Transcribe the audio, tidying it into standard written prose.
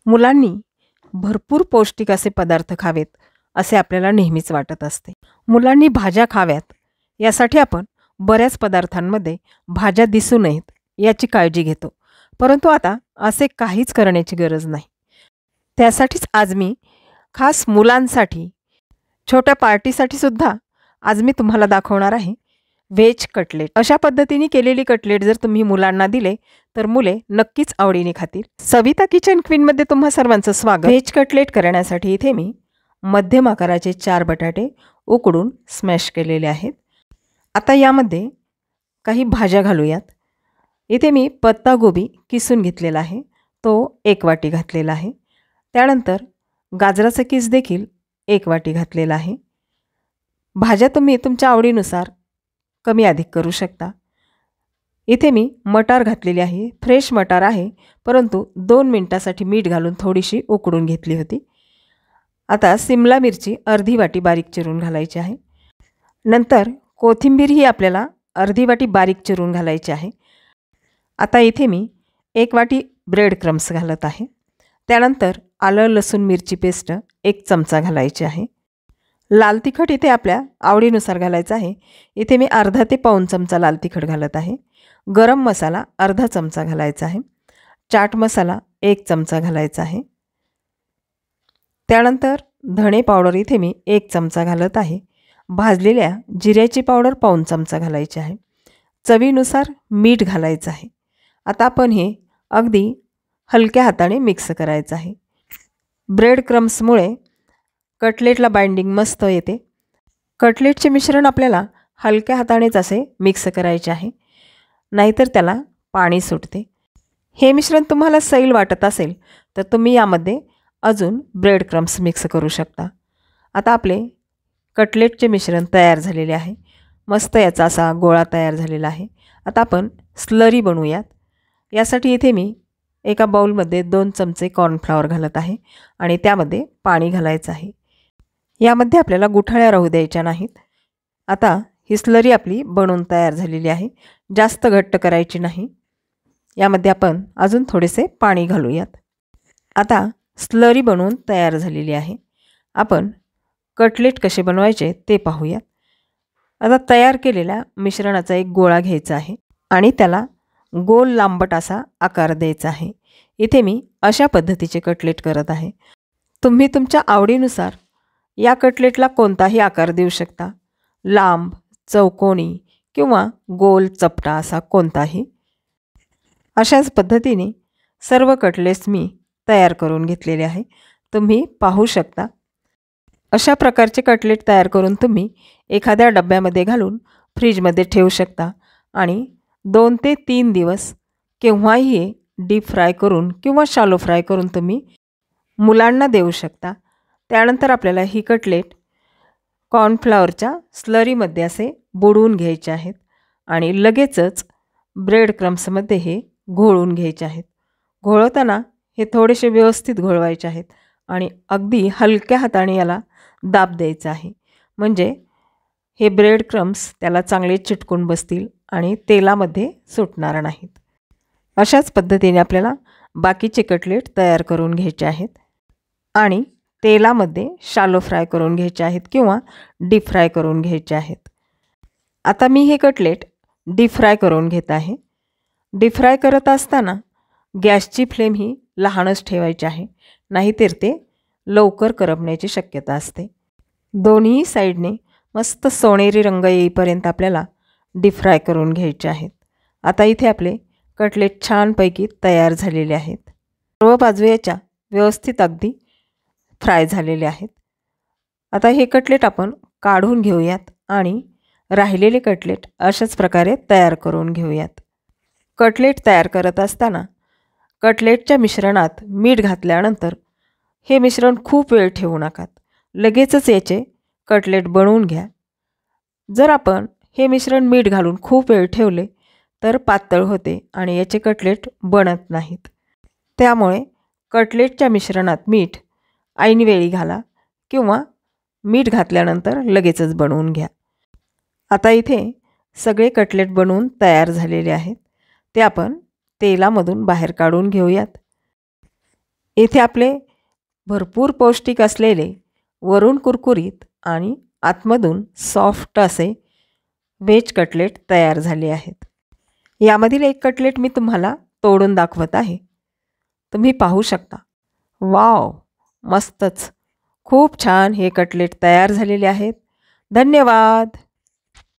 मुलांनी भरपूर पौष्टिक असे पदार्थ खावेत असे आपल्याला नेहमीच वाटत असते. मुलांनी भाज्या खाव्यात यासाठी आपण बऱ्याच पदार्थांमध्ये भाज्या दिसू नयेत याची काळजी घेतो. परंतु आता असे काहीच करण्याची गरज नाही. त्यासाठीच आज मी खास मुलांसाठी छोट्या पार्टीसाठी सुद्धा आज मी तुम्हाला दाखवणार आहे व्हेज कटलेट. अशा पद्धतीने केलेली कटलेट जर तुम्ही मुलांना दिले तर मुले नक्कीच आवडीने खातील. सविता किचन क्वीनमध्ये तुम्हा सर्वांचं स्वागत. व्हेज कटलेट करण्यासाठी इथे मी मध्यम आकाराचे 4 बटाटे उकडून स्मॅश केलेले आहेत. आता यामध्ये काही भाज्या घालूयात. इथे मी पत्तागोबी किसून घेतलेला आहे, तो 1 वाटी घातलेला आहे. त्यानंतर गाजराचा किस देखील 1 वाटी घातलेला आहे. भाज्या तुम्ही तुमच्या आवडीनुसार कमी अधिक करू शकता. इथे मी मटार घातलेली आहे, फ्रेश मटार आहे, परंतु 2 मिनिटासाठी मीठ घालून थोडीशी उकडून घेतली होती. आता सिमला मिरची अर्धी वाटी बारीक चिरून घालायची आहे. नंतर कोथिंबीर ही आपल्याला अर्धी वाटी बारीक चिरून घालायची आहे. आता इथे मी 1 वाटी ब्रेड क्रम्स घालत आहे. त्यानंतर आलं लसूण मिरची पेस्ट 1 चमचा घालायची आहे. लाल तिखट इथे आपल्या आवडीनुसार घालायचं आहे. इथे मी अर्धा ते पाऊण चमचा लाल तिखट घालत आहे. गरम मसाला अर्धा चमचा घालायचा आहे. चाट मसाला 1 चमचा घालायचा आहे. त्यानंतर धणे पावडर इथे मी 1 चमचा घालत आहे. भाजलेल्या जिऱ्याची पावडर पाऊण चमचा घालायची आहे. चवीनुसार मीठ घालायचं आहे. आता आपण हे अगदी हलक्या हाताने मिक्स करायचं आहे. ब्रेड क्रम्समुळे कटलेटला बाइंडिंग मस्त येते. कटलेटचे मिश्रण आपल्याला हलक्या हातानेच असे मिक्स करायचे आहे, नाहीतर त्याला पाणी सुटते. हे मिश्रण तुम्हाला सैल वाटत असेल तर तुम्ही यामध्ये अजून ब्रेड क्रम्स मिक्स करू शकता. आता आपले कटलेटचे मिश्रण तयार झालेले आहे. मस्त याचा असा गोळा तयार झालेला आहे. आता आपण स्लरी बनवूयात. यासाठी इथे मी एका बाउलमध्ये 2 चमचे कॉर्नफ्लॉवर घालत आहे आणि त्यामध्ये पाणी घालायचं आहे. यामध्ये आपल्याला गुठळ्या राहू द्यायच्या नाहीत. आता ही स्लरी आपली बनवून तयार झालेली आहे. जास्त घट्ट करायची नाही. यामध्ये आपण अजून थोडेसे पाणी घालूयात. आता स्लरी बनवून तयार झालेली आहे. आपण कटलेट कसे बनवायचे ते पाहूयात. आता तयार केलेल्या मिश्रणाचा एक गोळा घ्यायचा आहे आणि त्याला गोल लांबट असा आकार द्यायचा आहे. इथे मी अशा पद्धतीचे कटलेट करत आहे. तुम्ही तुमच्या आवडीनुसार या कटलेटला कोणताही आकार देऊ शकता. लांब, चौकोनी किंवा गोल चपटा असा कोणताही. अशाच पद्धतीने सर्व कटलेट्स मी तयार करून घेतलेले आहे. तुम्ही पाहू शकता. अशा प्रकारचे कटलेट तयार करून तुम्ही एखाद्या डब्यामध्ये घालून फ्रीजमध्ये ठेवू शकता आणि 2 ते 3 दिवस केव्हाही डीप फ्राय करून किंवा शॅलो फ्राय करून तुम्ही मुलांना देऊ शकता. त्यानंतर आपल्याला ही कटलेट कॉर्नफ्लॉवरच्या स्लरीमध्ये असे बुडवून घ्यायचे आहेत आणि लगेचच ब्रेड क्रम्समध्ये हे घोळून घ्यायचे आहेत. घोळवताना हे थोडेसे व्यवस्थित घोळवायचे आहेत आणि अगदी हलक्या हाताने याला दाब द्यायचा आहे, म्हणजे हे ब्रेड क्रम्स त्याला चांगले चिटकून बसतील आणि तेलामध्ये सुटणार नाहीत. अशाच पद्धतीने आपल्याला बाकीचे कटलेट तयार करून घ्यायचे आहेत आणि तेलामध्ये शॅलो फ्राय करून घ्यायचे आहेत किंवा डीप फ्राय करून घ्यायचे आहेत. आता मी हे कटलेट डीप फ्राय करून घेत आहे. डीप फ्राय करत असताना गॅसची फ्लेम ही लहानच ठेवायची आहे, नाहीतर ते लवकर करपण्याची शक्यता असते. दोन्ही साईडने मस्त सोनेरी रंग येईपर्यंत आपल्याला डीप फ्राय करून घ्यायचे आहेत. आता इथे आपले कटलेट छानपैकी तयार झालेले आहेत. सर्व बाजू याच्या व्यवस्थित अगदी फ्राय झालेले आहेत. आता हे कटलेट आपण काढून घेऊयात आणि राहिलेले कटलेट अशाच प्रकारे तयार करून घेऊयात. कटलेट तयार करत असताना कटलेटच्या मिश्रणात मीठ घातल्यानंतर हे मिश्रण खूप वेळ ठेवू नका. लगेचच याचे कटलेट बनवून घ्या. जर आपण हे मिश्रण मीठ घालून खूप वेळ ठेवले तर पातळ होते आणि याचे कटलेट बनत नाहीत. त्यामुळे कटलेटच्या मिश्रणात मीठ ऐनवेळी घाला किंवा मीठ घातल्यानंतर लगेचच बनवून घ्या. आता इथे सगळे कटलेट बनवून तयार झालेले आहेत. ते आपण तेलामधून बाहेर काढून घेऊयात. येथे आपले भरपूर पौष्टिक असलेले वरून कुरकुरीत आणि आतमधून सॉफ्ट असे व्हेज कटलेट तयार झाले आहेत. यामधील एक कटलेट मी तुम्हाला तोडून दाखवत आहे. तुम्ही पाहू शकता. वाव, मस्तच. खूप छान हे कटलेट तयार झालेले आहेत. धन्यवाद.